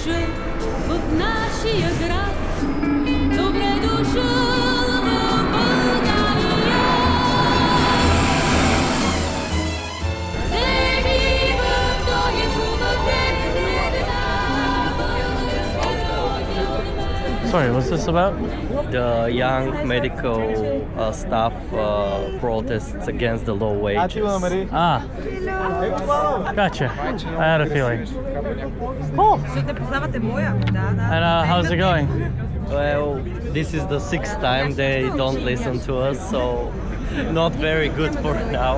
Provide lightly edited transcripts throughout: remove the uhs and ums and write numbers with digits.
душе, от нашия град, добре дошъл в България. Вземи в този хубав ден, една българска. Sorry, what's this about? The young medical staff protests against the low wages. Ah, gotcha. I had a feeling. Cool. And how's it going? Well, this is the sixth time they don't listen to us, so not very good for now.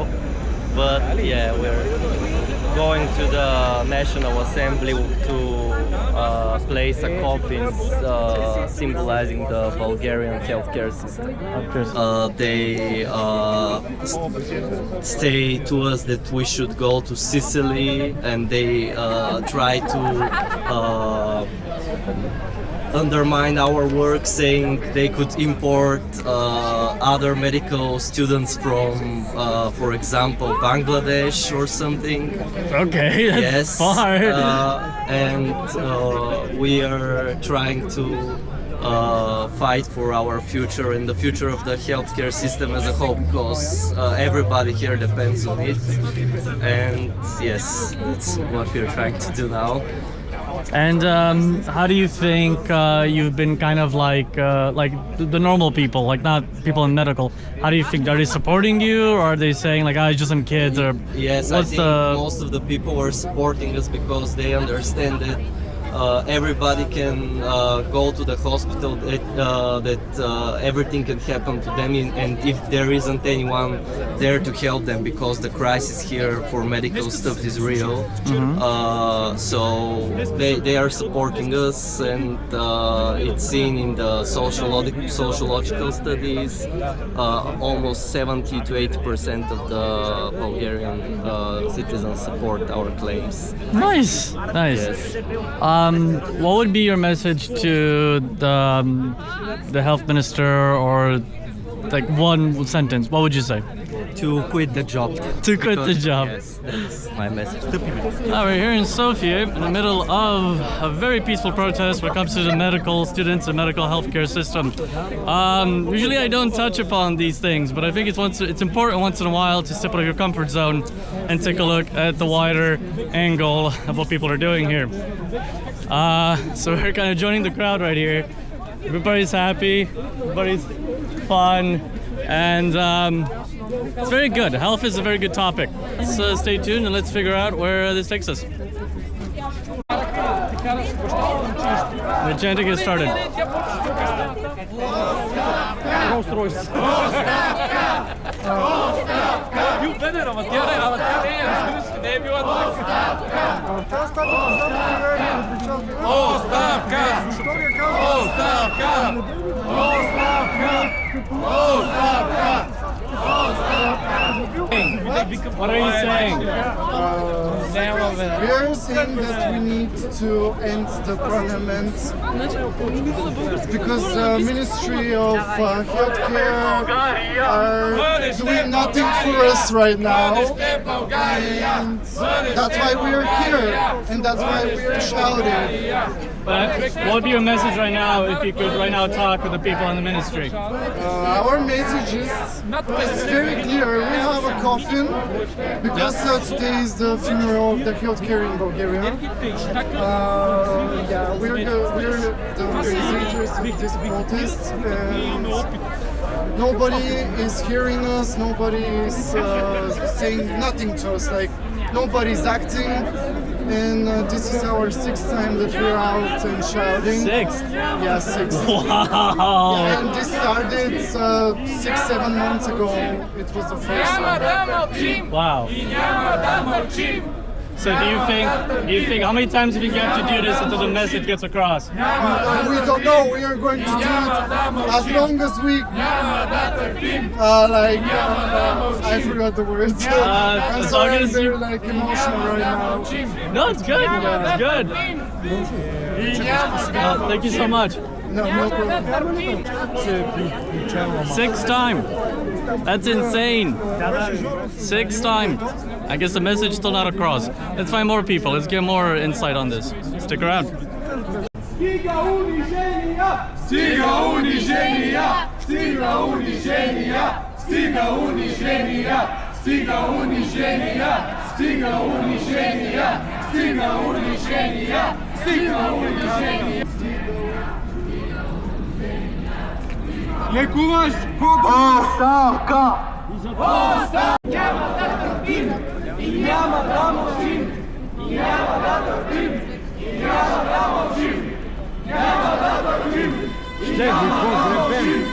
But yeah, we're going to the National Assembly to place a coffin symbolizing the Bulgarian healthcare system. They say to us that we should go to Sicily, and they try to undermine our work, saying they could import other medical students from, for example, Bangladesh or something. Okay, that's Yes, far. and we are trying to fight for our future and the future of the healthcare system as a whole, because everybody here depends on it. And yes, that's what we're trying to do now. And how do you think you've been kind of like the normal people, like not people in medical? How do you think, are they supporting you, or are they saying like, it's just some kids, or Yes, I think most of the people are supporting us because they understand that everybody can go to the hospital, that everything can happen to them, and if there isn't anyone there to help them, because the crisis here for medical stuff is real. So they are supporting us, and it's seen in the sociological studies. Almost 70 to 80% of the Bulgarian citizens support our claims. Nice. Yes. What would be your message to the health minister, or like one sentence? What would you say? To quit the job. To quit the job. Yes, that's my message. We're here in Sofia, in the middle of a very peaceful protest when it comes to the medical students and medical healthcare system. Usually I don't touch upon these things, but I think it's important once in a while to step out of your comfort zone and take a look at the wider angle of what people are doing here. So we're kind of joining the crowd right here. Everybody's happy, everybody's fun, and it's very good. Health is a very good topic. Let's stay tuned and let's figure out where this takes us. The chanting has started. What are you saying? We are saying that we need to end the parliament because the Ministry of Healthcare are doing nothing for us right now, and that's why we are here, and that's why we are shouting. But what would be your message right now, if you could right now talk with the people in the ministry? Our message is very clear. We have a coffin because today is the funeral of the healthcare in Bulgaria. We're the organizers of this protest, and nobody is hearing us. Nobody is saying nothing to us. Like, nobody's acting. And this is our sixth time that we're out and shouting. Sixth? Yeah, sixth. Wow! Yeah, and this started 6-7 months ago. It was the first one. Wow. So do you think, how many times do you think you have to do this until the message gets across? We don't know. We are going to do it as long as we, I forgot the words. I'm as sorry, long as they're you- like emotional right now. No, it's good. It's good. Thank you so much. No problem. Sixth time. That's insane. Sixth time. I guess the message is still not across. Let's find more people. Let's get more insight on this. Stick around. Stiga uniženija! Stiga uniženija! Stiga uniženija! Stiga uniženija! Stiga uniženija! Stiga uniženija! Stiga uniženija! Stiga uniženija! Лекуваш оставка! Оставка! Няма да търпим и няма да мълчим! И няма да търпим и няма да мълчим! Няма да търпим и няма да мълчим!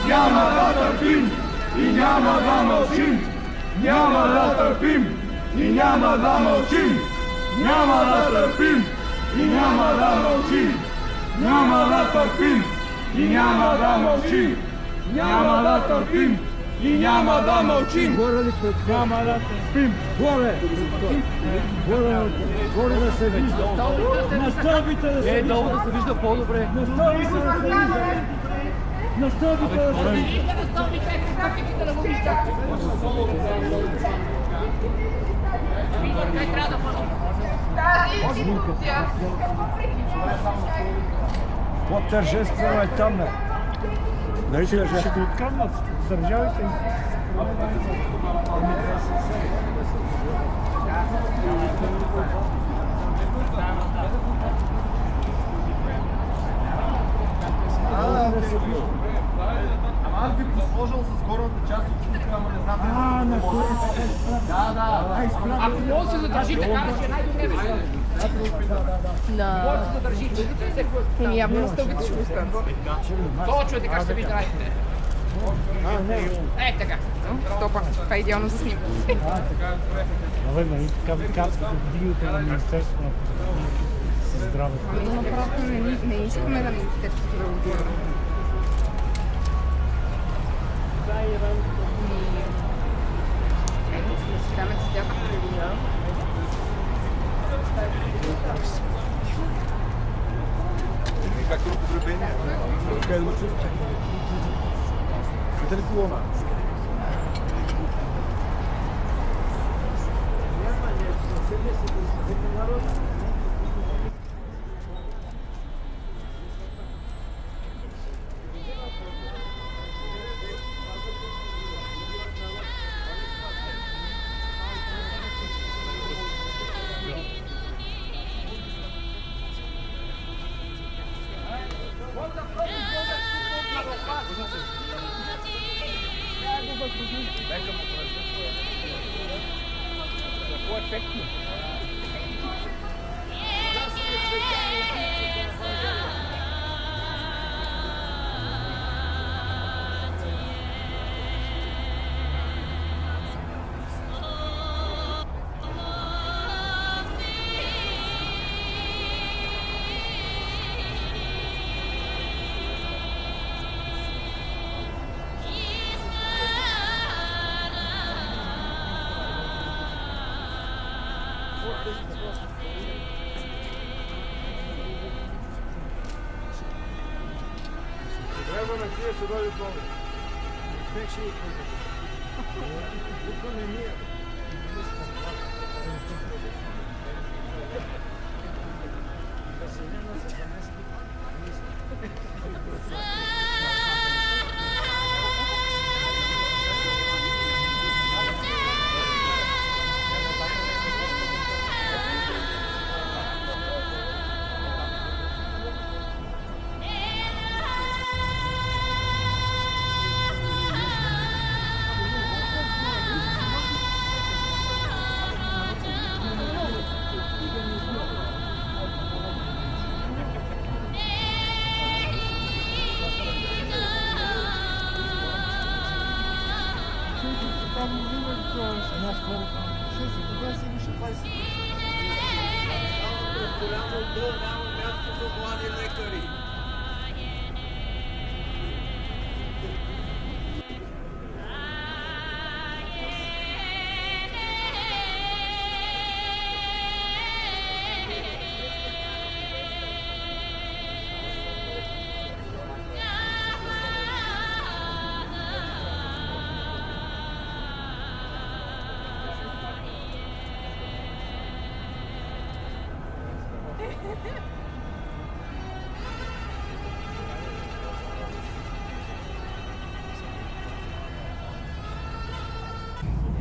Няма да търпим и няма да мълчим! Няма да търпим и няма да мълчим! Няма да търпим и няма да мълчим! Няма да търпим и няма да мълчим! Няма да търпим и няма да мълчим! Няма да търпим! Горе! Горе да се вижда! На стълбите да се вижда! Долу да се вижда по-добре! На стълбите да се вижда! На стълбите да се вижда! На стълбите да го вижда! Kaj трябва да бъде? Тази институция По-тържествено е там, не? Нали ще те откраднат държавите? Аз би посложил с горната част от тук, ама не знам. На хората. Да. Ако може да се задържите, караш е най-добре вече. Може да се задържите. Явно на стълбите ще го спрем. Това чуете как ще ви драйвате. Е, така. Стопа. Това е идеално за снимка. Абе, нали така ви казвате, вдигнете на Министерството на здравето. Но просто не искаме да Министерството да отива. Даме си тях. Как е употребление? Как е лучше? Къде ли колона? Трябва на тия ще дойде повече. Тек ще не ние.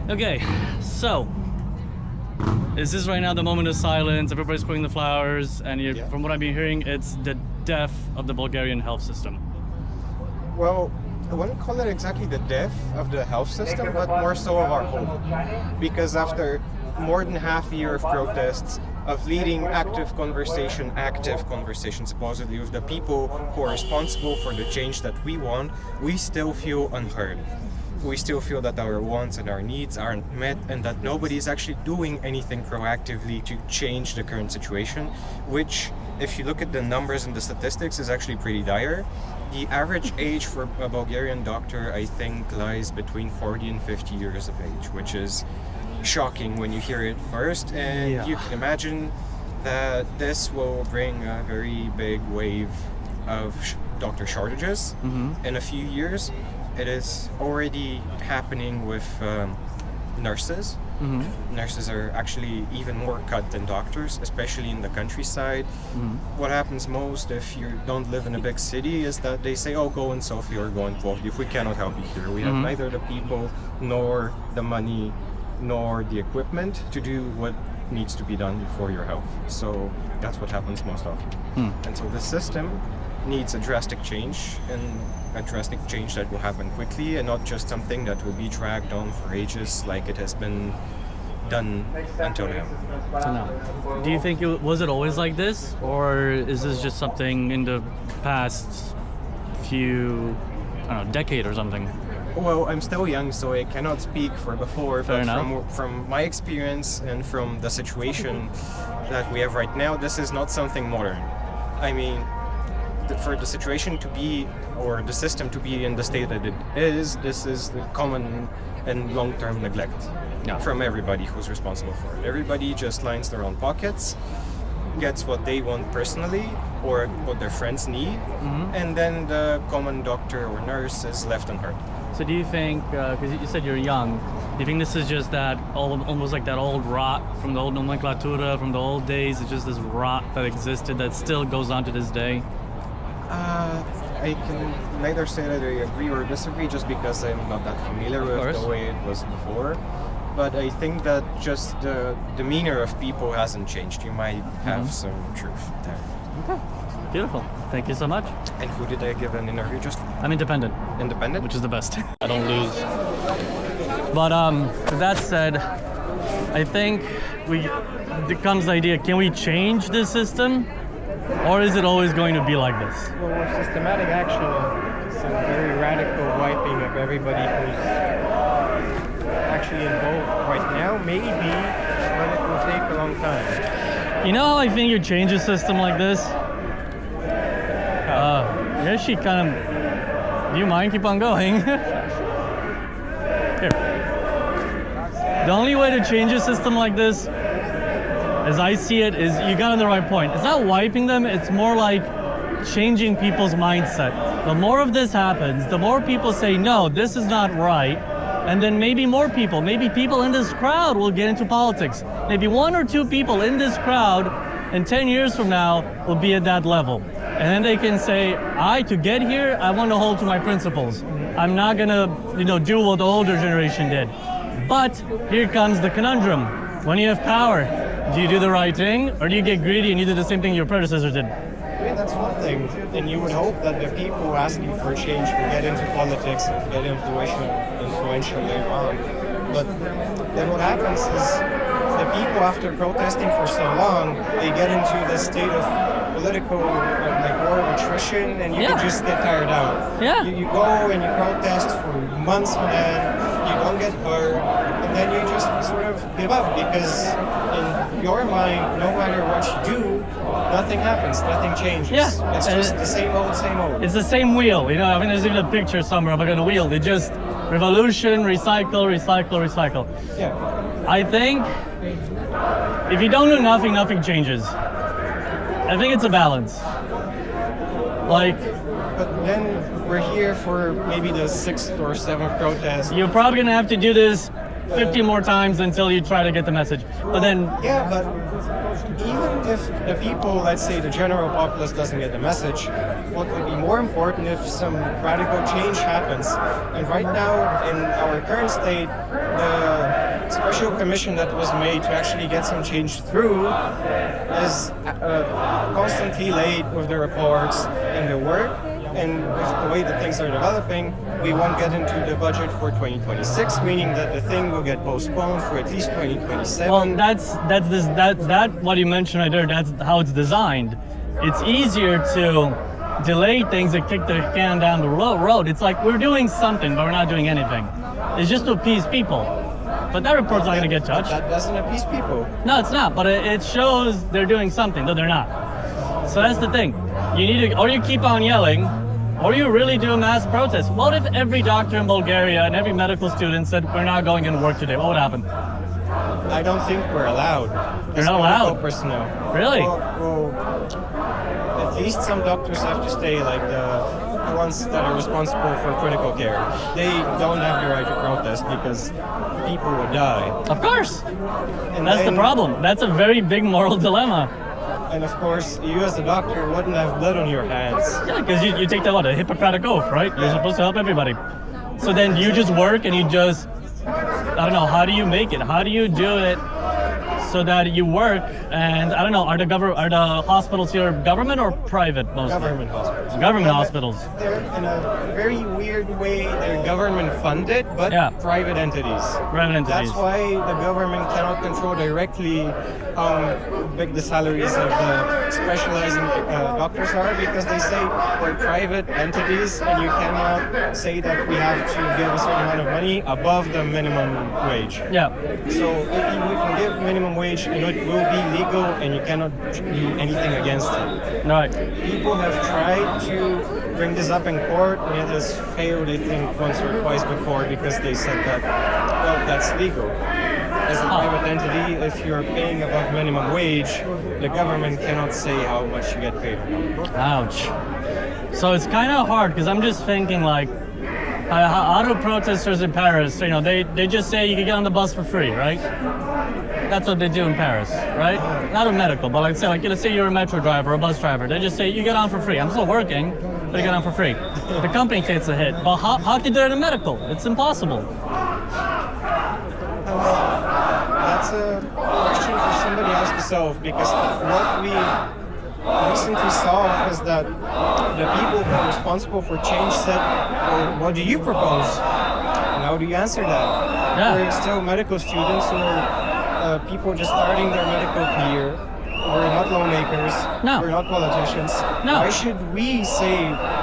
Okay, so is this right now the moment of silence? Everybody's putting the flowers, and from what I've been hearing, it's the death of the Bulgarian health system. Well, I wouldn't call it exactly the death of the health system, but more so of our hope. Because after more than half a year of protests, of leading active conversation supposedly with the people who are responsible for the change that we want, we still feel unheard. We still feel that our wants and our needs aren't met, and that nobody is actually doing anything proactively to change the current situation, which, if you look at the numbers and the statistics, is actually pretty dire. The average age for a Bulgarian doctor, I think, lies between 40 and 50 years of age, which is shocking when you hear it first, and you can imagine that this will bring a very big wave of doctor shortages in a few years. It is already happening with nurses. Nurses are actually even more cut than doctors, especially in the countryside. What happens most if you don't live in a big city is that they say, oh, go in Sofia or go in Plovdiv. We cannot help you here. We have neither the people nor the money nor the equipment to do what needs to be done for your health. So that's what happens most often. And so the system needs a drastic change, and a drastic change that will happen quickly and not just something that will be dragged on for ages like it has been done until now. So now, do you think was it always like this, or is this just something in the past few, I don't know, decade or something? Well, I'm still young, so I cannot speak for before, Fair but enough. from my experience and from the situation that we have right now, this is not something modern. I mean, for the situation to be, or the system to be in the state that it is, this is the common and long-term neglect from everybody who's responsible for it. Everybody just lines their own pockets, gets what they want personally or what their friends need, and then the common doctor or nurse is left unheard. So do you think, because you said you're young, do you think this is just that almost like that old rot from the old nomenclatura, from the old days? It's just this rot that existed that still goes on to this day? I can neither say that I agree or disagree just because I'm not that familiar with the way it was before. But I think that just the demeanor of people hasn't changed. You might have some truth there. Okay. Beautiful. Thank you so much. And who did I give an interview just? I'm independent. Independent? Which is the best. I don't lose. But with that said, I think there comes the idea, can we change this system? Or is it always going to be like this? Well, with systematic action, it's a very radical wiping of everybody who's actually involved right now, maybe, but it will take a long time. You know how I think you change a system like this? You actually kind of... Do you mind? Keep on going. Here. The only way to change a system like this, as I see it, is you got on the right point. It's not wiping them, it's more like changing people's mindset. The more of this happens, the more people say, no, this is not right. And then maybe more people, maybe people in this crowd will get into politics. Maybe 1 or 2 people in this crowd in 10 years from now will be at that level. And then they can say, to get here, I want to hold to my principles. I'm not gonna, do what the older generation did. But here comes the conundrum. When you have power, do you do the right thing, or do you get greedy and you do the same thing your predecessor did? I mean, that's one thing. And you would hope that the people asking for change will get into politics and get influential later on. But then what happens is the people, after protesting for so long, they get into this state of political war of attrition, and you can just get tired out. You go and you protest for months on end, you don't get heard, and then you just sort of give up because in your mind, no matter what you do, nothing happens, nothing changes. It's just the same old, same old. It's the same wheel, I mean, there's even a picture somewhere of a wheel. They just revolution, recycle, recycle, recycle. I think if you don't do nothing, nothing changes. I think it's a balance. But then we're here for maybe the 6th or 7th protest. You're probably gonna have to do this 50 more times until you try to get the message. But then, Yeah, but even if the people, let's say the general populace, doesn't get the message, what would be more important if some radical change happens? And right now, in our current state, the special commission that was made to actually get some change through is constantly late with the reports and the work. And with the way that things are developing, we won't get into the budget for 2026, meaning that the thing will get postponed for at least 2027. well, that's what you mentioned right there. That's how it's designed. It's easier to delay things and kick the can down the road. It's like we're doing something, but we're not doing anything. It's just to appease people. But that report's not going to get touched. That doesn't appease people. No, it's not. But it shows they're doing something. No, they're not. So that's the thing. You need to, or you keep on yelling, or you really do a mass protest. What if every doctor in Bulgaria and every medical student said we're not going into work today? What would happen? I don't think we're allowed. You're not allowed? Personnel. Really? Well, at least some doctors have to stay, like the ones that are responsible for critical care. They don't have the right to protest because people would die. Of course. And That's the then- problem. That's a very big moral dilemma. And of course, you as a doctor wouldn't have blood on your hands. Yeah, because you take a Hippocratic oath, right? You're supposed to help everybody. So then you just work and you just, I don't know, how do you make it? How do you do it so that you work? And I don't know, are the hospitals here government or private mostly? Government hospitals. Government hospitals. They're in a very weird way, they're government funded, but Yeah. private entities. Private entities. That's why the government cannot control directly how big the salaries of the specializing doctors are, because they say we're private entities and you cannot say that we have to give a certain amount of money above the minimum wage. Yeah. So we can give minimum wage and it will be legal and you cannot do anything against it. Right. People have tried to bring this up in court and it has failed, I think, once or twice before because they said that, well, that's legal. As a private entity, if you're paying above minimum wage, the government cannot say how much you get paid. Ouch. So it's kind of hard because I'm just thinking like, how do protesters in Paris, you know, they just say you can get on the bus for free, right? That's what they do in Paris, right? Not a medical, but let's say you're a metro driver, a bus driver. They just say you get on for free. I'm still working, but you get on for free. The company takes a hit, but how can you do it in medical? It's impossible. That's a question for somebody else to solve, because what we recently saw is that the people who are responsible for change said, well, what do you propose? And how do you answer that? Yeah. We're still medical students or people just starting their medical career. We're not lawmakers. No. We're not politicians. No. Why should we say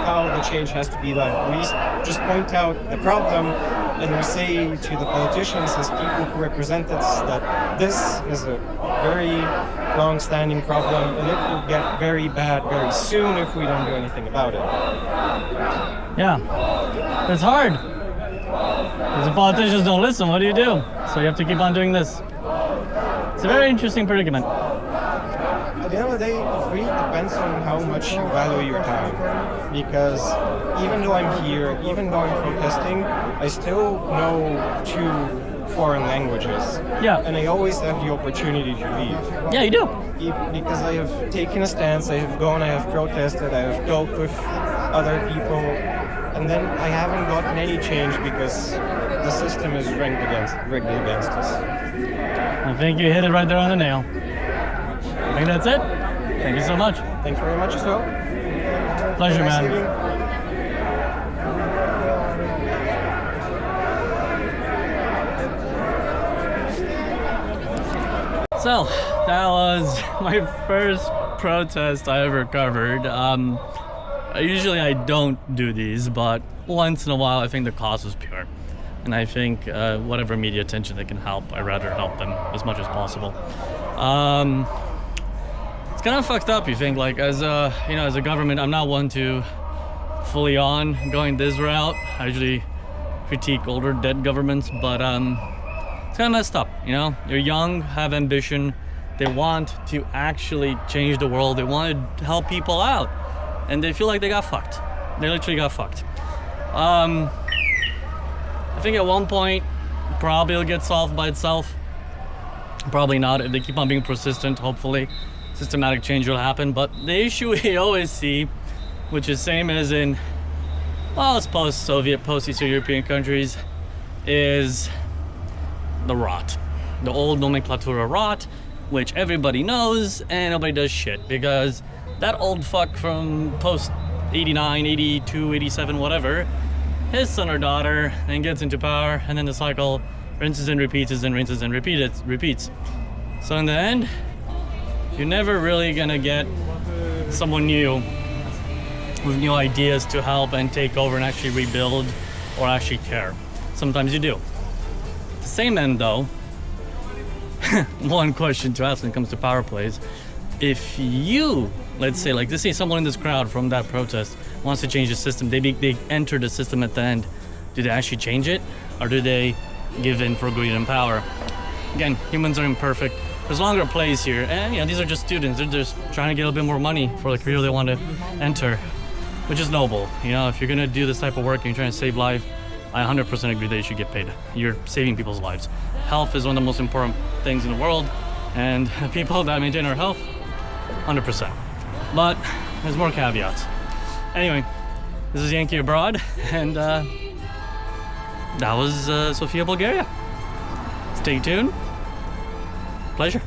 how the change has to be done? We just point out the problem and we say to the politicians as people who represent us that this is a very long-standing problem and it will get very bad very soon if we don't do anything about it. Yeah, it's hard. Because the politicians don't listen, what do you do? So you have to keep on doing this. It's a very interesting predicament. At the end of the day, it really depends on how much you value your time. Because even though I'm here, even though I'm protesting, I still know 2 foreign languages. Yeah. And I always have the opportunity to leave. Yeah, you do. Because I have taken a stance, I have gone, I have protested, I have talked with other people, and then I haven't gotten any change because the system is rigged against us. I think you hit it right there on the nail. I think that's it. Thank you so much. Thank you very much as well. Pleasure, Nice man. evening. So, that was my first protest I ever covered. Usually I don't do these, but once in a while I think the cause is pure. And I think whatever media attention they can help, I'd rather help them as much as possible. It's kind of fucked up, you think, like as a government, I'm not one to fully on going this route. I usually critique older dead governments, but it's kind of messed up, you know? You're young, have ambition, they want to actually change the world, they want to help people out, and they feel like they got fucked. They literally got fucked. I think at one point, Probably it'll get solved by itself. Probably not. If they keep on being persistent, hopefully systematic change will happen. But the issue we always see, which is same as in, well, it's post-Soviet, post-Eastern European countries, is the rot. The old nomenclatura rot, which everybody knows and nobody does shit, because that old fuck from post-89, 82, 87, whatever, his son or daughter then gets into power, and then the cycle rinses and repeats and rinses and repeats. So in the end, you're never really gonna get someone new with new ideas to help and take over and actually rebuild or actually care. Sometimes you do. At the same end though, one question to ask when it comes to power plays, if you, let's say someone in this crowd from that protest wants to change the system, they enter the system at the end, do they actually change it, or do they give in for greed and power? Again, humans are imperfect. There's longer plays here, and these are just students. They're just trying to get a little bit more money for the career they want to enter, which is noble. If you're gonna do this type of work and you're trying to save life, I 100% agree that you should get paid. You're saving people's lives. Health is one of the most important things in the world, and people that maintain our health, 100%. But there's more caveats. Anyway, this is Yankee Abroad, and that was Sofia, Bulgaria. Stay tuned. Pleasure.